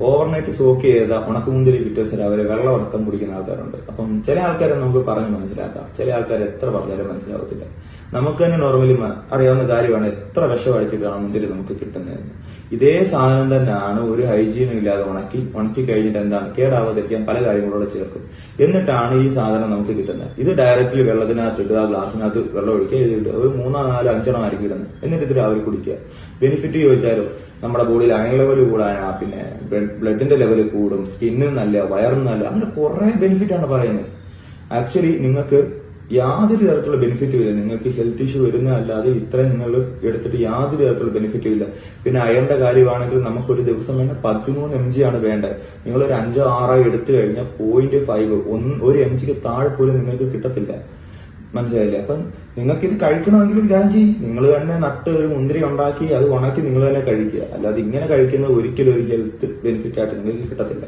Overnight soak ചെയ്ത ഉണക്കമുന്തിരി പിറ്റേഴ്സിൽ അവരെ വെള്ളമടക്കം കുടിക്കുന്ന ആൾക്കാരുണ്ട്. അപ്പം ചില ആൾക്കാരെ നമുക്ക് പറഞ്ഞ് മനസ്സിലാക്കാം, ചില ആൾക്കാർ എത്ര പറഞ്ഞാലും മനസ്സിലാവത്തില്ല. നമുക്ക് തന്നെ നോർമലി അറിയാവുന്ന കാര്യമാണ് എത്ര വിഷം അടിച്ചിട്ടാണ് മുന്തിരി നമുക്ക് കിട്ടുന്നതെന്ന്. ഇതേ സാധനം തന്നെയാണ് ഒരു ഹൈജീനും ഇല്ലാതെ ഉണക്കി കഴിഞ്ഞിട്ട് എന്താണ് കേടാവാതിരിക്കാൻ പല കാര്യങ്ങളോട് ചേർക്കും. എന്നിട്ടാണ് ഈ സാധനം നമുക്ക് കിട്ടുന്നത്. ഇത് ഡയറക്റ്റ്ലി വെള്ളത്തിനകത്ത് ഇടുക, ഗ്ലാസിനകത്ത് വെള്ളം ഒഴിക്കുക, ഇത് ഒരു 3, 4, 5 ആയിരിക്കും ഇടുന്നത്. എന്നിട്ട് ഇത് രാവിലെ കുടിക്കുക. ബെനിഫിറ്റ് ചോദിച്ചാലോ, നമ്മുടെ ബോഡിയിൽ അയൺ ലെവൽ കൂടാനാ, പിന്നെ ബ്ലഡിന്റെ ലെവൽ കൂടും, സ്കിന്നിന് നല്ല, വയറിന് നല്ല, അങ്ങനെ കുറെ ബെനിഫിറ്റ് ആണ് പറയുന്നത്. ആക്ച്വലി നിങ്ങൾക്ക് യാതൊരു തരത്തിലുള്ള ബെനിഫിറ്റും ഇല്ല. നിങ്ങൾക്ക് ഹെൽത്ത് ഇഷ്യൂ വരുന്നതല്ലാതെ ഇത്രയും നിങ്ങൾ എടുത്തിട്ട് യാതൊരു തരത്തിലുള്ള ബെനിഫിറ്റും ഇല്ല. പിന്നെ അയണിന്റെ കാര്യമാണെങ്കിൽ നമുക്കൊരു ദിവസം വേണ്ട 13 mg ആണ് വേണ്ടത്. നിങ്ങളൊരു 5, 6 എടുത്തു കഴിഞ്ഞാൽ 0.5 1 mg താഴെ പോലും നിങ്ങൾക്ക് കിട്ടത്തില്ല. മനസ്സിലായില്ലേ? അപ്പം നിങ്ങൾക്ക് ഇത് കഴിക്കണമെങ്കിലും ഞാൻ നിങ്ങൾ തന്നെ നട്ട് ഒരു മുന്തിരി ഉണ്ടാക്കി അത് ഉണക്കി നിങ്ങൾ തന്നെ കഴിക്കുക. അല്ലാതെ ഇങ്ങനെ കഴിക്കുന്നത് ഒരിക്കലും ഒരു ഹെൽത്ത് ബെനിഫിറ്റ് ആയിട്ട് നിങ്ങൾക്ക് കിട്ടത്തില്ല.